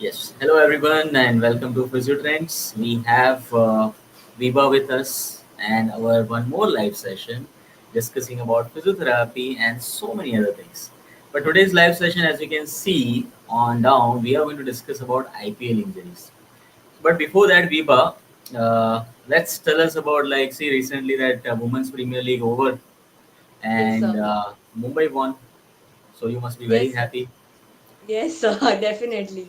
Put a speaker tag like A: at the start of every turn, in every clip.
A: Yes, hello everyone, and welcome to Physiotrends. We have Viva with us, and our one more live session discussing about physiotherapy and so many other things. But today's live session, as you can see on down, we are going to discuss about IPL injuries. But before that, Viva, let's tell us about see recently that Women's Premier League over
B: Yes,
A: and
B: sir.
A: Mumbai won, so you must be very
B: Yes, sir.
A: happy.
B: Yes, sir. Definitely.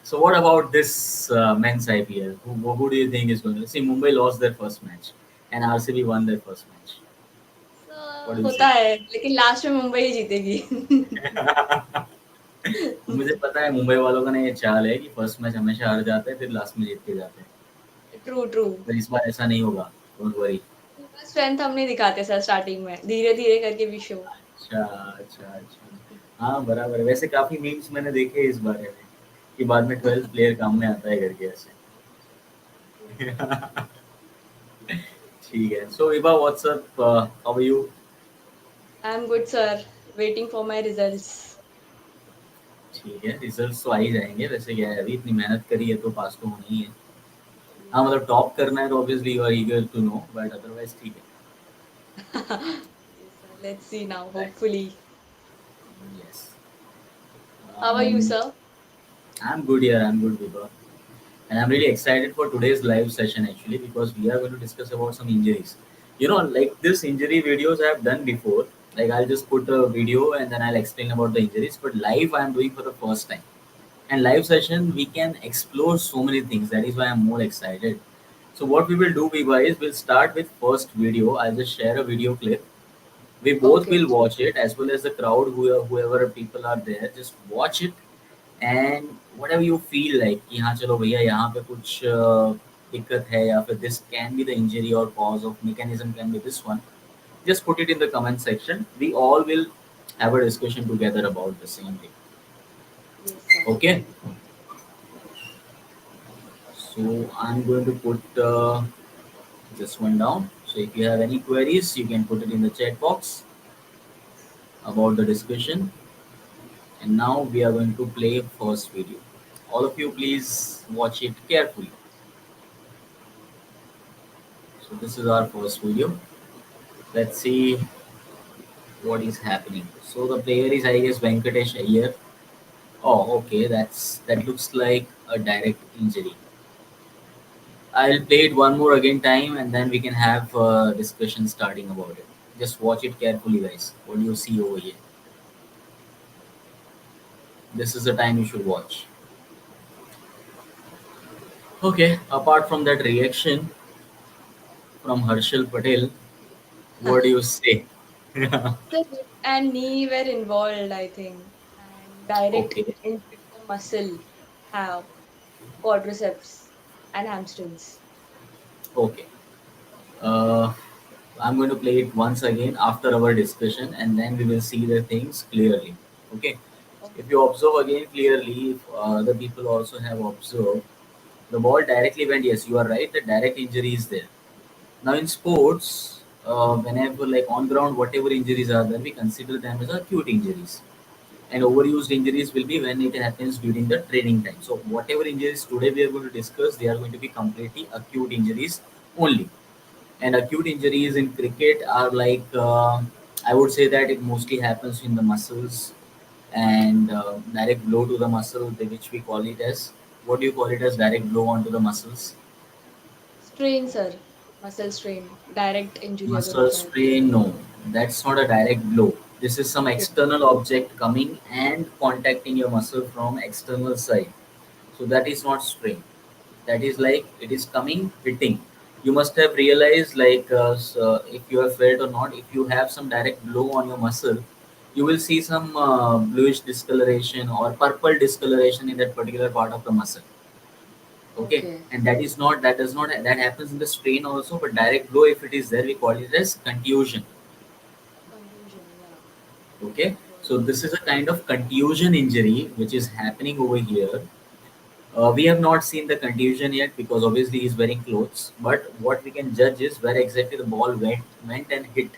A: So what about this men's IPL? Who do you think is going to see? Mumbai lost their first match, and RCB won their first match. What
B: sir
A: do you
B: होता
A: say?
B: है लेकिन last में मुंबई ही जीतेगी.
A: मुझे पता है मुंबई वालों का ना ये चाल है कि फर्स्ट मैच हमेशा हार जाते हैं फिर लास्ट में जीत के जाते हैं।
B: True true.
A: पर इस बार ऐसा नहीं होगा। Don't worry.
B: उनका स्ट्रेंथ हम नहीं दिखाते सर स्टार्टिंग में धीरे धीरे करके भी शो.
A: अच्छा अच्छा अच्छा। हाँ बराबर है। वैसे काफी मीम्स मैंने देखे इस बारे में कि बाद में 12th प्लेयर काम में आता है करके ऐसे।
B: ट्रू.
A: ठीक है। So Vibha what's up how are you?
B: I am good sir. Waiting for my results.
A: ठीक है, रिजल्ट्स तो आ ही जाएँगे, वैसे क्या है अभी इतनी मेहनत करी है तो पास तो होना ही है। हाँ,
B: यस
A: मतलब
B: सर.
A: टॉप करना है तो obviously you are eager to know but otherwise ठीक है।
B: Yes sir. Let's see now
A: right,
B: hopefully.
A: Yes.
B: How are you
A: Um,
B: sir?
A: I'm good here, I'm good Vibha. And I'm really excited for today's live session actually because we are going to discuss about some injuries. You know, like this injury videos I have done before. Like I'll just put a video and then I'll explain about the injuries. But live I'm doing for the first time. And live session we can explore so many things. That is why I'm more excited. So what we will do, Viva, is we'll start with first video. I'll just share a video clip. We both
B: okay.
A: will watch it as well as the crowd, whoever people are there. Just watch it and whatever you feel like कि हाँ चलो भैया यहाँ पे कुछ दिक्कत है या फिर this can be the injury or cause of mechanism can be this one. Just put it in the comment section. We all will have a discussion together about the same thing.
B: Yes sir.
A: Okay. So I'm going to put this one down. So if you have any queries, you can put it in the chat box about the discussion. And now we are going to play first video. All of you please watch it carefully. So this is our first video. Let's see what is happening. So the player is I guess Venkatesh Iyer. Oh okay, that looks like a direct injury. I'll play it one more again time and then we can have a discussion starting about it. Just watch it carefully guys. What do you see over here? This is the time you should watch. Okay, apart from that reaction from Harshal Patel, what do you say?
B: The hip and knee were involved, I think, and direct
A: Okay,
B: into the muscle have quadriceps and hamstrings.
A: okay. Uh, I'm going to play it once again after our discussion and then we will see the things clearly. Okay. If
B: Okay.
A: you observe again clearly, if other people also have observed, the ball directly went. Yes, you are right. The direct injury is there. Now in sports, whenever like on ground, whatever injuries are there, we consider them as acute injuries. And overused injuries will be when it happens during the training time. So whatever injuries today we are going to discuss, they are going to be completely acute injuries only. And acute injuries in cricket are I would say that it mostly happens in the muscles and direct blow to the muscle, which we call it as what do you call it as direct blow onto the muscles?
B: Strain, sir. Muscle strain. Direct injury अगर
A: Muscle
B: होता है.
A: strain, no, that's not a direct blow. This is some
B: Okay.
A: external object coming and contacting your muscle from external side. So that is not strain. That is like it is coming hitting. You must have realized so if you have felt or not, if you have some direct blow on your muscle, you will see some bluish discoloration or purple discoloration in that particular part of the muscle. Okay,
B: Okay.
A: and that does not that happens in the strain also, but direct blow if it is there, we call it as contusion.
B: Contusion, yeah.
A: Okay,
B: Got
A: so
B: it.
A: this is a kind of contusion injury which is happening over here. We have not seen the contusion yet because obviously he's wearing clothes. But what we can judge is where exactly the ball went and hit.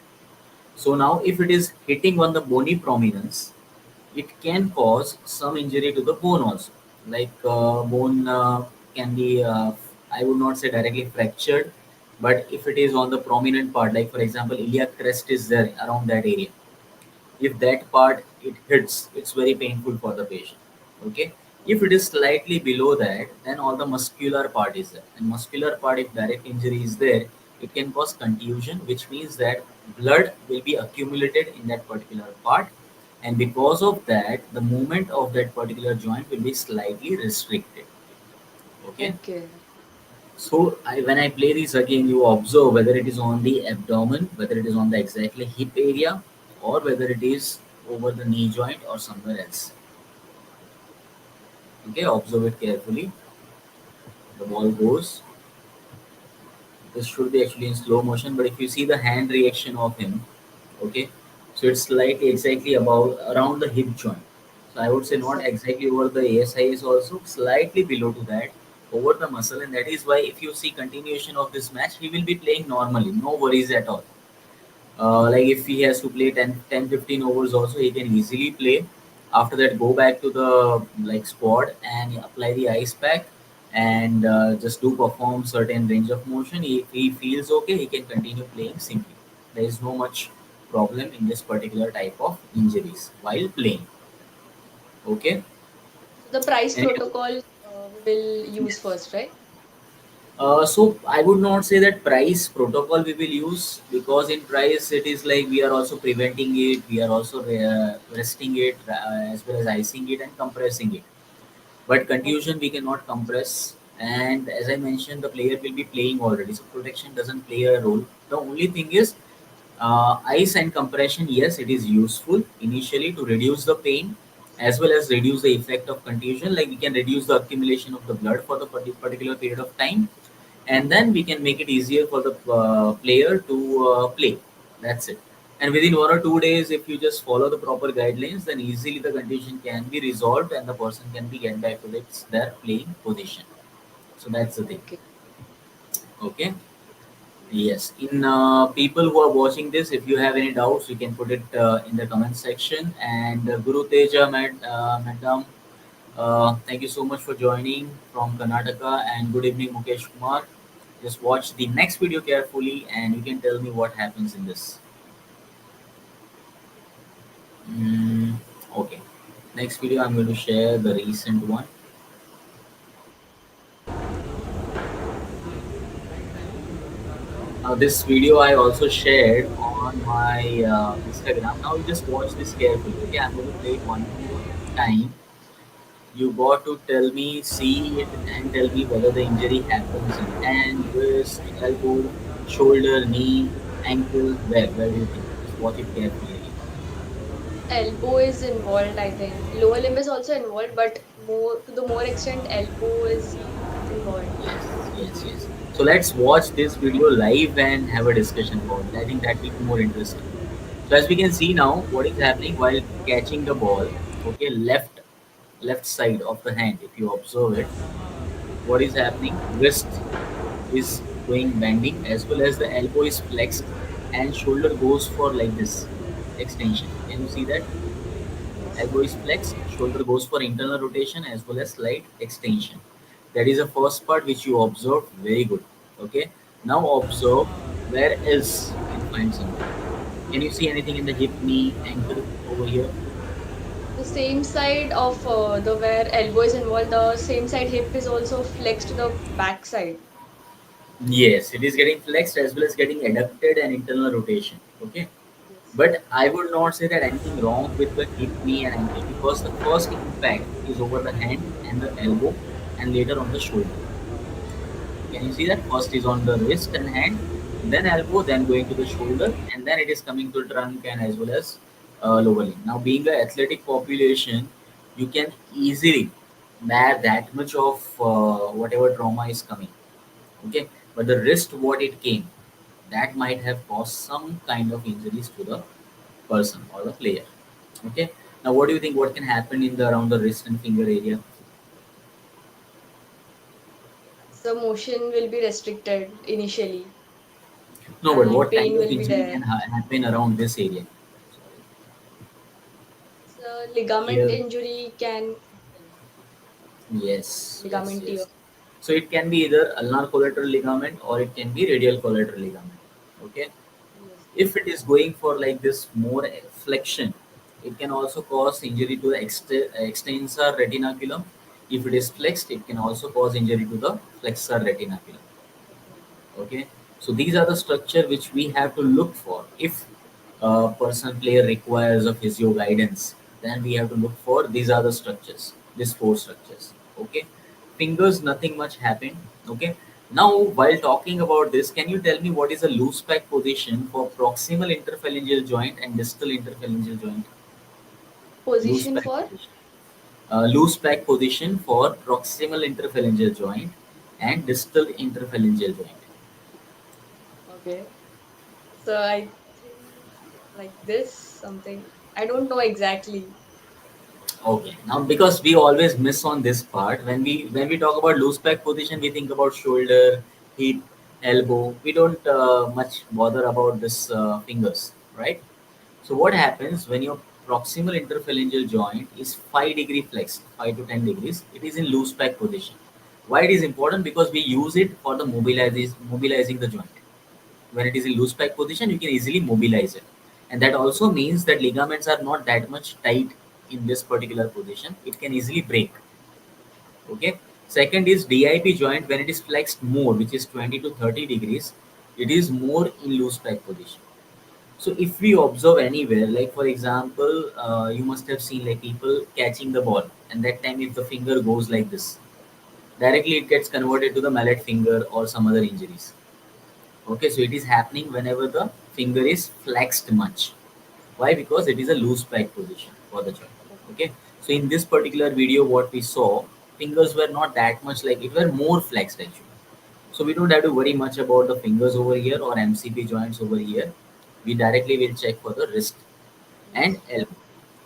A: So now, if it is hitting on the bony prominence, it can cause some injury to the bone also. bone can be, I would not say directly fractured, but if it is on the prominent part, like for example, iliac crest is there around that area. If that part it hits, it's very painful for the patient. Okay. If it is slightly below that, then all the muscular part is there. And muscular part, if direct injury is there, it can cause contusion, which means that blood will be accumulated in that particular part. And because of that, the movement of that particular joint will be slightly restricted. Okay.
B: Okay.
A: So when I play this again, you observe whether it is on the abdomen, whether it is on the exactly hip area, or whether it is over the knee joint or somewhere else. Okay, observe it carefully. The ball goes. This should be actually in slow motion, but if you see the hand reaction of him, okay, so it's slightly exactly about around the hip joint. So I would say
B: Yes,
A: not
B: sir.
A: exactly over the ASIS, also slightly below to that, over the muscle, and that is why if you see continuation of this match, he will be playing normally, no worries at all. Like if he has to play 10, 15 overs also, he can easily play. After that, go back to the like squad and apply the ice pack and just do perform certain range of motion. If he feels okay, he can continue playing simply. There is no much problem in this particular type of injuries while playing. Okay.
B: So the price
A: And
B: protocol we will use
A: yes.
B: first, right?
A: So I would not say that price protocol we will use, because in price it is like we are also preventing it, we are also resting it, as well as icing it and compressing it. But
B: Okay.
A: contusion we cannot compress, and as I mentioned, the player will be playing already, so protection doesn't play a role. The only thing is ice and compression. Yes, it is useful initially to reduce the pain as well as reduce the effect of contusion. Like we can reduce the accumulation of the blood for the particular period of time, and then we can make it easier for the player to play. That's it. And within 1 or 2 days, if you just follow the proper guidelines, then easily the condition can be resolved and the person can be get back to their playing position. So that's the thing.
B: Okay.
A: Okay. Yes. In people who are watching this, if you have any doubts, you can put it in the comment section. And Guru Teja, madam, thank you so much for joining from Karnataka, and good evening, Mukesh Kumar. Just watch the next video carefully and you can tell me what happens in this. Mm, okay. Next video, I'm going to share the recent one. Now, this video I also shared on my Instagram. Now, you just watch this carefully. Okay, I'm going to play it one more time. You got to tell me, see it, and tell me whether the injury happens in hand, wrist, elbow, shoulder, knee, ankle. Where do you think? Just watch it carefully.
B: Elbow is involved, I think. Lower limb is also involved, but more to the more extent, elbow is involved.
A: Yes, yes, yes. So let's watch this video live and have a discussion about it. I think that will be more interesting. So as we can see now, what is happening while catching the ball? Okay, left side of the hand. If you observe it, what is happening? Wrist is going bending as well as the elbow is flexed and shoulder goes for like this extension. Can you see that?
B: Yes.
A: Elbow is flexed, shoulder goes for internal rotation as well as slight extension. That is the first part which you observed. Very good. Okay. Now observe where else you can find something. Can you see anything in the hip, knee, ankle over here?
B: The same side of the where elbow is involved, the same side hip is also flexed to the back side.
A: Yes, it is getting flexed as well as getting adducted and internal rotation. Okay.
B: Yes.
A: But I would not say that anything wrong with the hip, knee, and ankle, because the first impact is over the hand and the elbow and later on the shoulder. Can you see that? First is on the wrist and hand, then elbow, then going to the shoulder, and then it is coming to trunk and as well as lower limb. Now, being an athletic population, you can easily bear that much of whatever trauma is coming. Okay, but the wrist, what it came, that might have caused some kind of injuries to the person or the player. Okay. Now, what do you think? What can happen in the around the wrist and finger area?
B: So motion will be restricted initially
A: No, but
B: and
A: what
B: pain
A: kind of
B: will be
A: injury can
B: there.
A: happen around this area?
B: So ligament
A: Here,
B: injury can happen.
A: Yes, yes,
B: ligament
A: yes.
B: tear.
A: So it can be either ulnar collateral ligament or it can be radial collateral ligament. Okay.
B: Yes.
A: If it is going for like this more flexion, it can also cause injury to the extensor retinaculum. If it is flexed, it can also cause injury to the flexor retinaculum.
B: Okay, okay.
A: Okay, so these are the structure which we have to look for. If a personal player requires a physio guidance, then we have to look for these are the structures, these four structures. Okay, fingers, nothing much happened. Okay, now while talking about this, can you tell me what is a loose pack position for proximal interphalangeal joint and distal interphalangeal joint? Loose
B: Position
A: pack
B: for?
A: position. Loose pack position for proximal interphalangeal joint and distal interphalangeal joint.
B: Okay. So I think like this something. I don't know exactly.
A: Okay. Now, because we always miss on this part, when we talk about loose back position, we think about shoulder, hip, elbow. We don't much bother about this fingers, right? So what happens when your proximal interphalangeal joint is 5 degree flexed, 5 to 10 degrees? It is in loose back position. Why it is important? Because we use it for the mobilizing the joint. When it is in loose pack position, you can easily mobilize it, and that also means that ligaments are not that much tight in this particular position. It can easily break. Okay. Second is DIP joint. When it is flexed more, which is 20 to 30 degrees, it is more in loose pack position. So if we observe anywhere, like for example, you must have seen like people catching the ball, and that time if the finger goes like this, directly it gets converted to the mallet finger or some other injuries. Okay, so it is happening whenever the finger is flexed much. Why? Because it is a loose pack position for the joint.
B: Okay.
A: Okay, so in this particular video, what we saw, fingers were not that much like it were more flexed actually. So we don't have to worry much about the fingers over here or MCP joints over here. We directly will check for the wrist and
B: Yes.
A: elbow.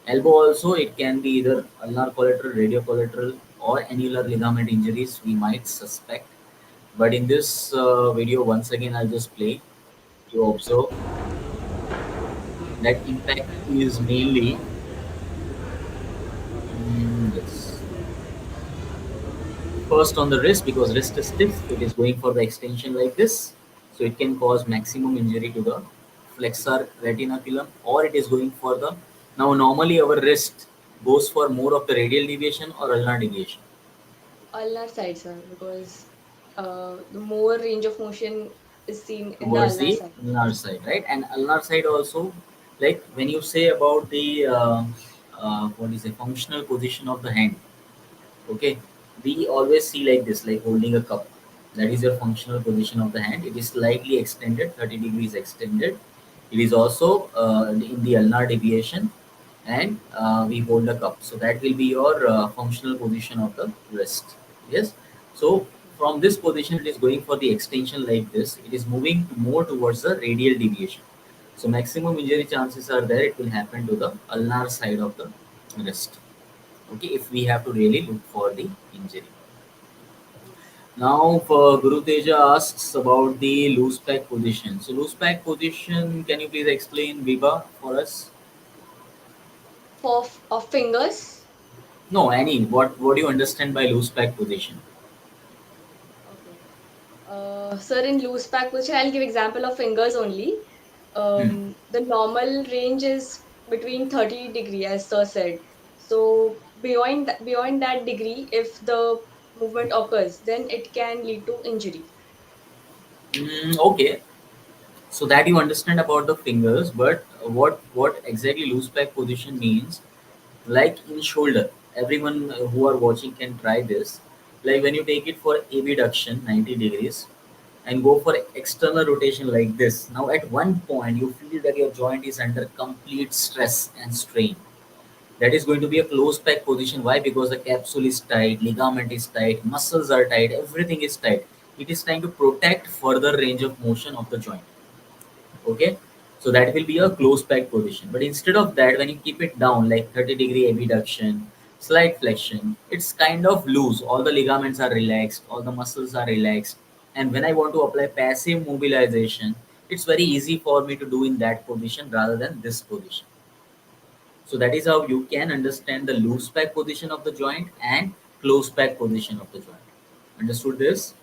A: Elbow also it can be either ulnar collateral, radio collateral, or annular ligament injuries we might suspect. But in this video, once again, I'll just play. You observe that impact is mainly yes, first on the wrist because wrist is stiff. It is going for the extension like this, so it can cause maximum injury to the flexor retinaculum, or it is going for the now normally our wrist goes for more of the radial deviation or ulnar deviation
B: Ulnar side, sir, because the more range of motion is seen in the
A: towards
B: ulnar
A: the
B: side.
A: ulnar side, right? And ulnar side also, like when you say about the what is the functional position of the hand. Okay, we always see like this, like holding a cup. That is your functional position of the hand. It is slightly extended, 30 degrees extended. It is also in the ulnar deviation, and we hold the cup. So that will be your functional position of the wrist. Yes. So
B: Okay.
A: from this position, it is going for the extension like this. It is moving more towards the radial deviation. So maximum injury chances are there. It will happen to the ulnar side of the wrist. Okay, if we have to really look for the injury.
B: Yes.
A: Now, for Guru Teja asks about the loose pack position. So, loose pack position, can you please explain, Viva, for us?
B: For of fingers.
A: No, any. What do you understand by loose pack position?
B: Okay. Sir, in loose pack position, I'll give example of fingers only.
A: Hmm.
B: The normal range is between 30 degree, as sir said. So beyond that degree, if the movement occurs, then it can lead to injury.
A: Okay, so that you understand about the fingers, but what exactly loose pack position means? Like in shoulder, everyone who are watching can try this. Like when you take it for abduction 90 degrees and go for external rotation like this, now at one point you feel that your joint is under complete stress and strain. That is going to be a close pack position. Why? Because the capsule is tight, ligament is tight, muscles are tight, everything is tight. It is trying to protect further range of motion of the joint. Okay, so that will be a close pack position. But instead of that, when you keep it down like 30-degree abduction, slight flexion, it's kind of loose. All the ligaments are relaxed, all the muscles are relaxed. And when I want to apply passive mobilization, it's very easy for me to do in that position rather than this position. So that is how you can understand the loose pack position of the joint and close back position of the joint. Understood this?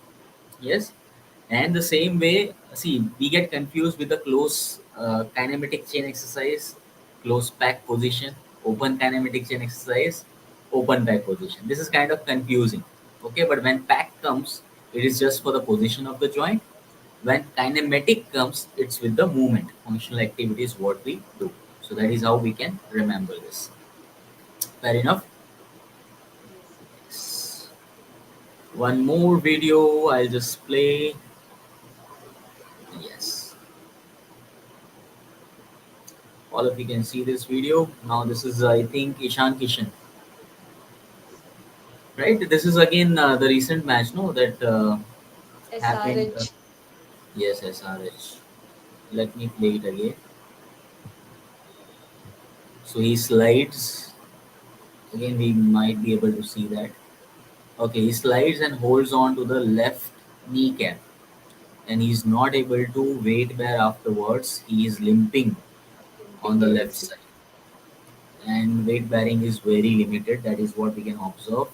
A: Yes. And the same way, see, we get confused with the close kinematic chain exercise, close back position, open kinematic chain exercise, open back position. This is kind of confusing. Okay, but when pack comes, it is just for the position of the joint. When kinematic comes, it's with the movement. Functional activity is what we do. So that is how we can remember this. Fair enough.
B: Yes, sir.
A: Yes. One more video I'll just play. Yes. All of you can see this video. Now this is I think Ishan Kishan,
B: Yes, sir.
A: right? This is again the recent match, no, that happened.
B: SRH.
A: Yes, SRH. Let me play it again. So he slides. Again, we might be able to see that. Okay, he slides and holds on to the left kneecap, and he's not able to weight bear afterwards. He is limping on
B: Limping,
A: the
B: we can
A: left
B: see.
A: side, and weight bearing is very limited. That is what we can observe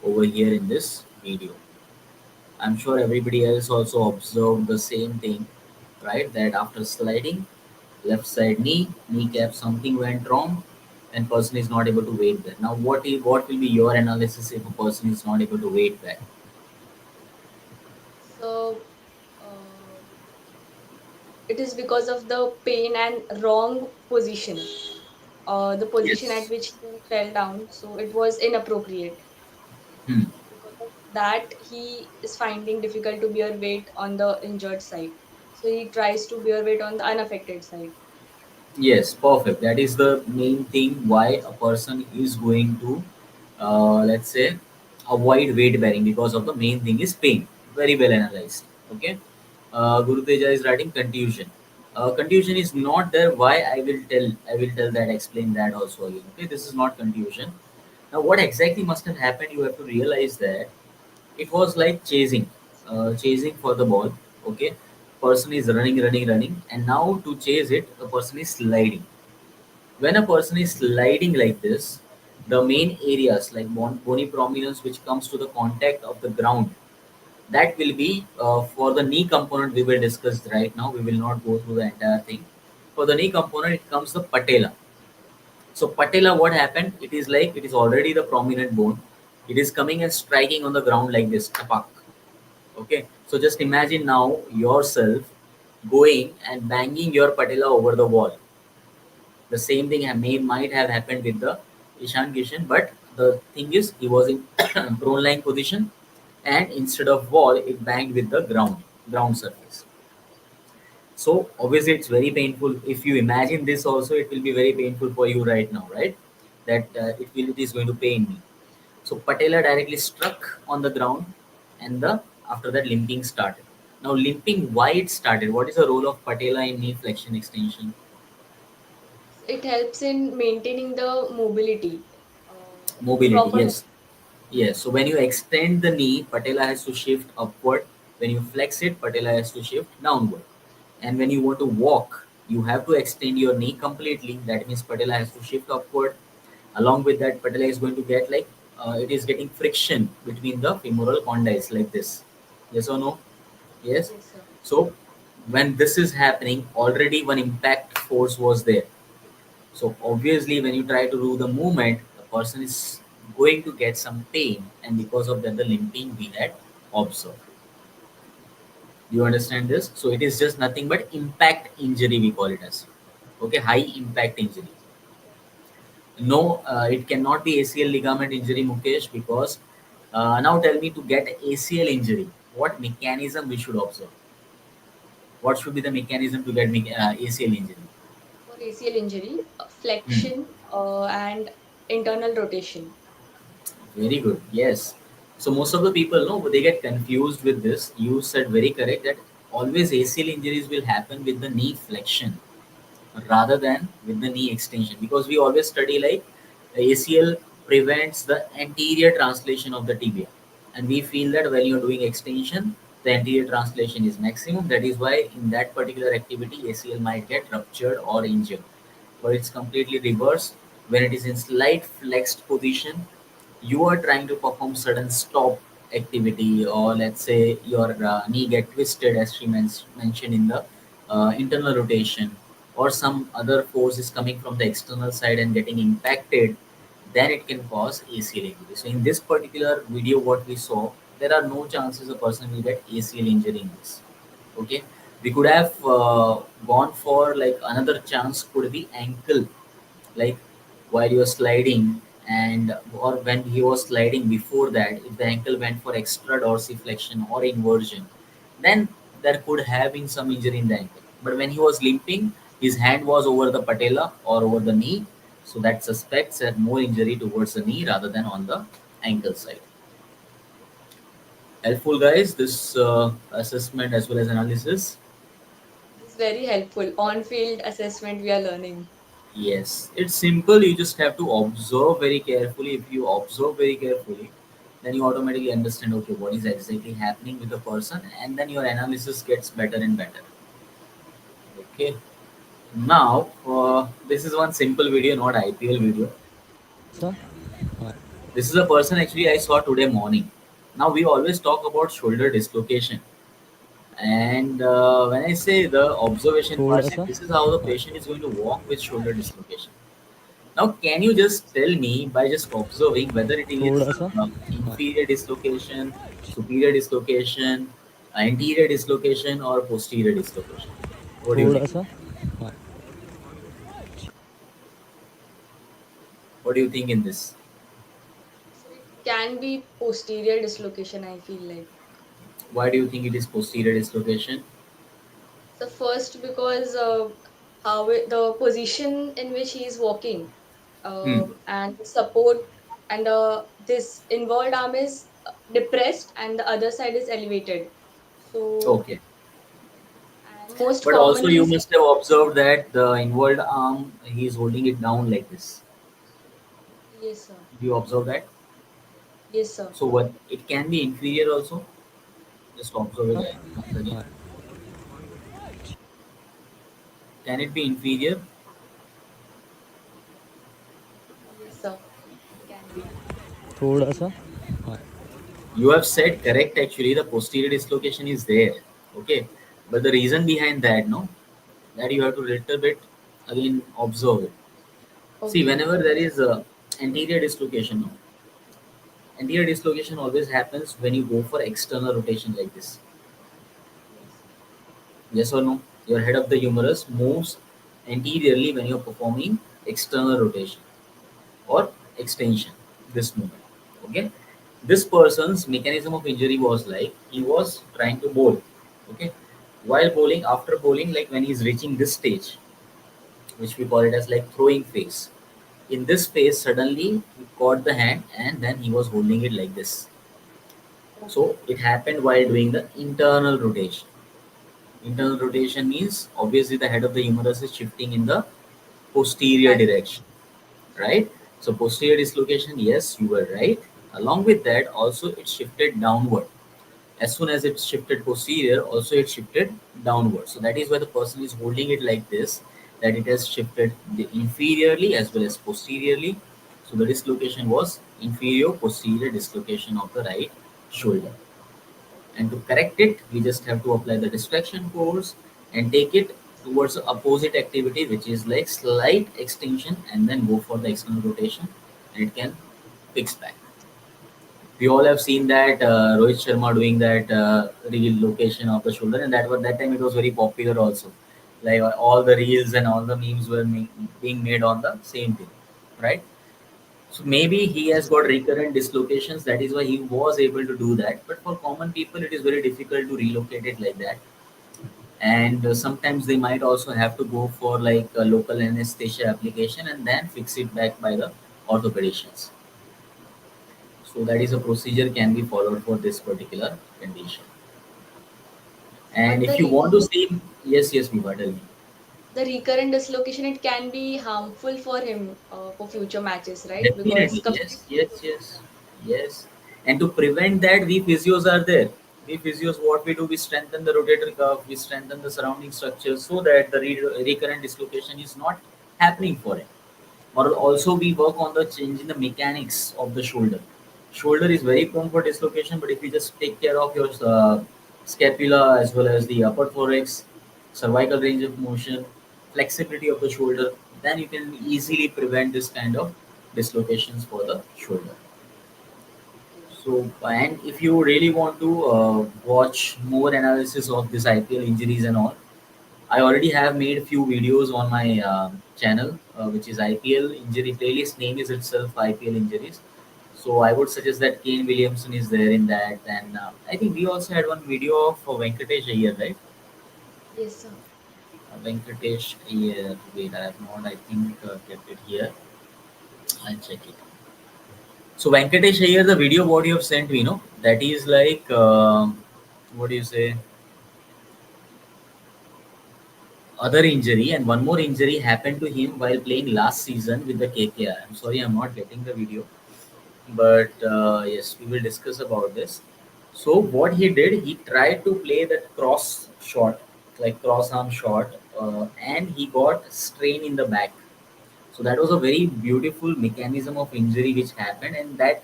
A: over here in this video. I'm sure everybody else also observed the same thing, right? That after sliding, left side knee, kneecap, something went wrong, and person is not able to weight that. Now, what will be your analysis if a person is not able to weight that?
B: So, uh, it is because of the pain and wrong position. The position at
A: Yes.
B: which he fell down, so it was inappropriate.
A: Hmm.
B: Because of that, he is finding difficult to bear weight on the injured side. So he tries to bear weight on the unaffected side.
A: Yes, perfect. That is the main thing why a person is going to, let's say, avoid weight bearing because of the main thing is pain. Very well analyzed. Okay. Guru Teja is writing contusion. Contusion is not there. Why I will tell. I will tell that. Explain that also again. Okay. This is not contusion. Now, what exactly must have happened? You have to realize that it was like chasing, chasing for the ball. Okay. Person is running, running, running, and now to chase it, the person is sliding. When a person is sliding like this, the main areas like bony prominence, which comes to the contact of the ground, that will be for the knee component we will discuss right now. We will not go through the entire thing. For the knee component, it comes the patella. So patella, what happened? It is like it is already the prominent bone. It is coming and striking on the ground like this. Tapak. Okay. So just imagine now yourself going and banging your patella over the wall. The same thing might have happened with the Ishan Kishan, but the thing is he was in prone lying position, and instead of wall, it banged with the ground surface. So obviously it's very painful. If you imagine this also, it will be very painful for you right now, right? That it is going to pain me. So patella directly struck on the ground, and the after that limping started. Now limping, why it started? What is the role of patella in knee flexion extension?
B: So it helps in maintaining the mobility,
A: Mobility,
B: proper
A: yes.
B: mobility.
A: Yes, so when you extend the knee, patella has to shift upward. When you flex it, patella has to shift downward. And when you want to walk, you have to extend your knee completely. That means patella has to shift upward. Along with that, patella is going to get like it is getting friction between the femoral condyles like this. Yes or no? Yes.
B: Yes, sir.
A: So when this is happening, already one impact force was there. So obviously, when you try to do the movement, the person is going to get some pain, and because of that, the limping we had observed. Do you understand this? So it is just nothing but impact injury we call it as. Okay, high impact injury. No, it cannot be ACL ligament injury, Mukesh, because now tell me to get ACL injury, what mechanism we should observe? What should be the mechanism to get ACL injury?
B: For ACL injury,
A: Hmm.
B: flexion and internal rotation.
A: Very good. Yes. So most of the people know they get confused with this. You said very correct that always ACL injuries will happen with the knee flexion rather than with the knee extension, because we always study like ACL prevents the anterior translation of the tibia, and we feel that when you're doing extension, the anterior translation is maximum. That is why in that particular activity ACL might get ruptured or injured. But it's completely reversed. When it is in slight flexed position, you are trying to perform certain stop activity, or let's say your knee get twisted as she mentioned in the internal rotation, or some other force is coming from the external side and getting impacted, then it can cause ACL injury. So in this particular video what we saw, there are no chances a person will get ACL injury in this. Okay, we could have gone for like another chance could be ankle, like while you're sliding, and or when he was sliding before that, if the ankle went for extra dorsiflexion or inversion, then there could have been some injury in the ankle. But when he was limping, his hand was over the patella or over the knee, so that suspects that more injury towards the knee rather than on the ankle side. Helpful, guys, this assessment as well as analysis.
B: This is very helpful. On-field assessment we are learning.
A: Yes, it's simple. You just have to observe very carefully. If you observe very carefully, then you automatically understand, okay, what is exactly happening with the person, and then your analysis gets better and better. Okay. Now, this is one simple video, not IPL video. This is a person actually I saw today morning. Now we always talk about shoulder dislocation, and when I say the observation part, see, this is how the patient is going to walk with shoulder dislocation. Now, can you just tell me by just observing whether it is inferior dislocation, superior dislocation, anterior dislocation, or posterior dislocation? What do you think? What do you think in this?
B: So it can be posterior dislocation, I feel like.
A: Why do you think it is posterior dislocation?
B: So first, because the position in which he is walking,
A: Hmm.
B: and the support, and this involved arm is depressed and the other side is elevated. So,
A: Okay.
B: and most
A: But also,
B: commonly,
A: you must have observed that the involved arm, he is holding it down like this.
B: yes, sir.
A: Do you observe that?
B: Yes, sir.
A: So, what it can be inferior also. Just observe it once again. Can it be inferior?
B: Yes, sir. It can be.
A: You have said correct actually, the posterior dislocation is there. Okay. But the reason behind that, no, that you have to little bit again observe it. See,
B: Okay.
A: whenever there is a anterior dislocation, no, anterior dislocation always happens when you go for external rotation like this.
B: Yes, sir.
A: Yes or no? Your head of the humerus moves anteriorly when you're performing external rotation or extension, this movement. Okay. This person's mechanism of injury was like he was trying to bowl. Okay. While bowling, after bowling, like when he's reaching this stage, which we call it as like throwing phase. In this phase, suddenly he caught the hand and then he was holding it like this. So
B: Okay.
A: it happened while doing the internal rotation. Internal rotation means obviously the head of the humerus is shifting in the posterior
B: That.
A: direction, right? So posterior dislocation, yes, you were right. Along with that, also it shifted downward. As soon as it shifted posterior, also it shifted downward. So that is why the person is holding it like this, that it has shifted the inferiorly as well as posteriorly. So the dislocation was inferior posterior dislocation of the right shoulder.
B: Okay.
A: And to correct it, we just have to apply the distraction force and take it towards the opposite activity, which is like slight extension, and then go for the external rotation, and it can fix back. We all have seen that Rohit Sharma doing that relocation of the shoulder, and that time it was very popular also. Like all the reels and all the memes were being made on the same thing, right? So maybe he has got recurrent dislocations. That is why he was able to do that. But for common people, it is very difficult to relocate it like that. And sometimes they might also have to go for like a local anesthesia application and then fix it back by the orthopedicians. So that is a procedure can be followed for this particular condition. And
B: But
A: if you want to see, yes, yes, Viva, tell me.
B: the recurrent dislocation, it can be harmful for him for future matches, right? Because
A: Definitely, yes, yes, yes, yes. And to prevent that, we physios are there. We physios, what we do, we strengthen the rotator cuff, we strengthen the surrounding structures so that the recurrent dislocation is not happening for him. Or also we work on the change in the mechanics of the shoulder. Shoulder is very prone for dislocation, but if you just take care of your scapula as well as the upper thorax, cervical range of motion, flexibility of the shoulder, then you can easily prevent this kind of dislocations for the shoulder.
B: Okay.
A: So, and if you really want to watch more analysis of this IPL injuries and all, I already have made a few videos on my channel, which is IPL injury playlist. Name is itself IPL injuries. So I would suggest that Kane Williamson is there in that, and I think we also had one video of Venkatesh Iyer, right?
B: Yes, sir.
A: Venkatesh Iyer. Wait, I have not. I think kept it here. I'll check it. So Venkatesh Iyer, the video what you have sent me, no, that is like what do you say? Other injury, and one more injury happened to him while playing last season with the KKR. I'm sorry, I'm not getting the video, but yes, we will discuss about this. So what he did, he tried to play that cross shot, like cross arm shot, and he got strain in the back. So that was a very beautiful mechanism of injury which happened, and that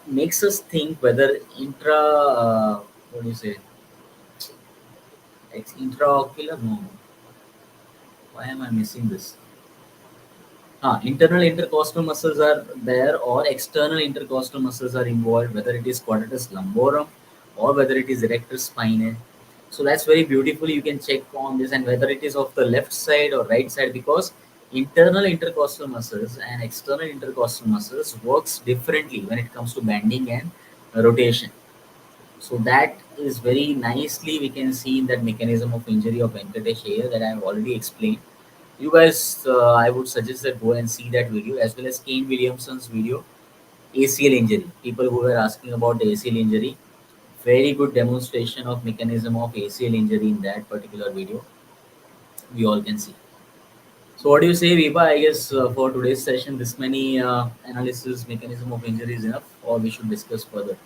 A: makes us think whether what do you say, intraocular? No, why am I missing this? Internal intercostal muscles are there or external intercostal muscles are involved, whether it is quadratus lumborum or whether it is erector spinae. So that's very beautifully you can check on this, and whether it is of the left side or right side, because internal intercostal muscles and external intercostal muscles works differently when it comes to bending and rotation. So that is very nicely we can see in that mechanism of injury of Venkatesh here that I have already explained. You guys, I would suggest that go and see that video as well as Kane Williamson's video, ACL injury. People who were asking about the ACL injury, very good demonstration of mechanism of ACL injury in that particular video. We all can see. So what do you say, Viva? I guess for today's session, this many analysis mechanism of injury is enough, or we should discuss further.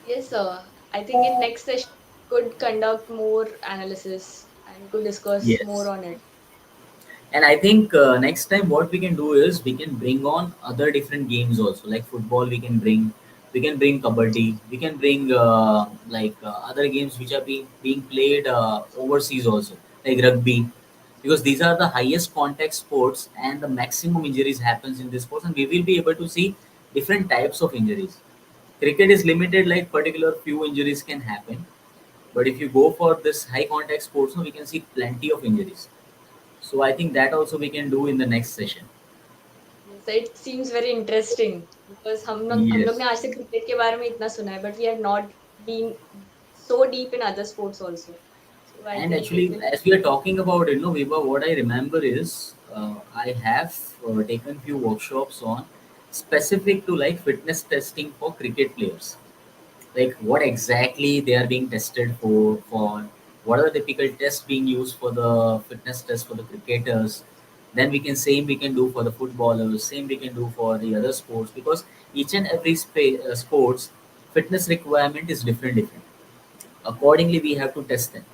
B: Yes, sir. I think in next session we could conduct more analysis and we could discuss more
A: Yes.
B: on it.
A: And I think next time what we can do is we can bring on other different games also, like football. We can bring kabaddi. We can bring other games which are being played overseas also, like rugby, because these are the highest contact sports and the maximum injuries happens in this sports, and we will be able to see different types of injuries. Cricket is limited, like particular few injuries can happen, but if you go for this high contact sports, no, we can see plenty of injuries. So I think that also we can do in the next session.
B: Yes, it seems very interesting because हम लोग ने
A: Yes.
B: आज से cricket के बारे में इतना सुना है, but we have not been so deep in other sports also. So I
A: And
B: think it
A: actually,
B: will.
A: as we are talking about it, no, Viva, what I remember is I have taken few workshops on specific to like fitness testing for cricket players. Like what exactly they are being tested for what are the typical tests being used for the fitness test for the cricketers. Then we can do for the footballers, same we can do for the other sports, because each and every sports fitness requirement is different. Accordingly we have to test them.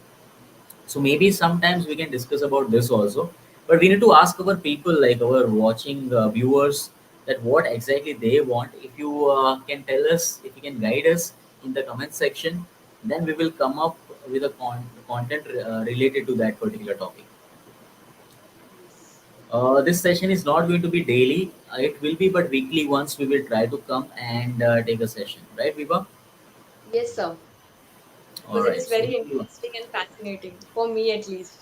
A: So maybe sometimes we can discuss about this also, but we need to ask our people, like our watching viewers, that what exactly they want. If you can tell us, if you can guide us in the comment section, then we will come up with a content related to that particular topic.
B: Yes.
A: This session is not going to be daily. It will be, but weekly once we will try to come and take a session. Right, Viva?
B: Yes, sir.
A: All
B: Because it
A: right.
B: is
A: So
B: very
A: weekly once.
B: interesting and fascinating for me at least.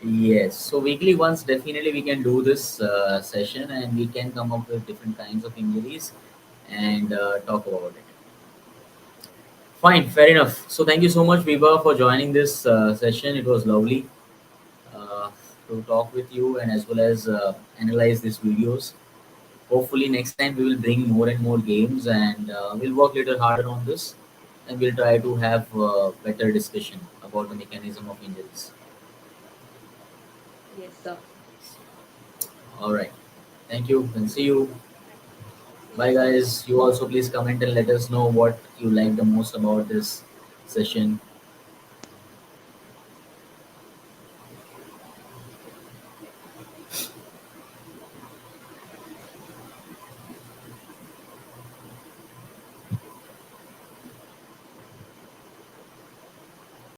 A: Yes, so weekly once definitely we can do this session, and we can come up with different kinds of injuries and talk about it. Fine, fair enough. So thank you so much, Viva, for joining this session. It was lovely uh, to talk with you and as well as analyze these videos. Hopefully, next time we will bring more and more games, and we'll work a little harder on this, and we'll try to have better discussion about the mechanism of injuries.
B: Yes, sir.
A: All right. Thank you and see you.
B: Thank you. See you,
A: Bye,
B: sir.
A: guys. You also please comment and let us know what you like the most about this session.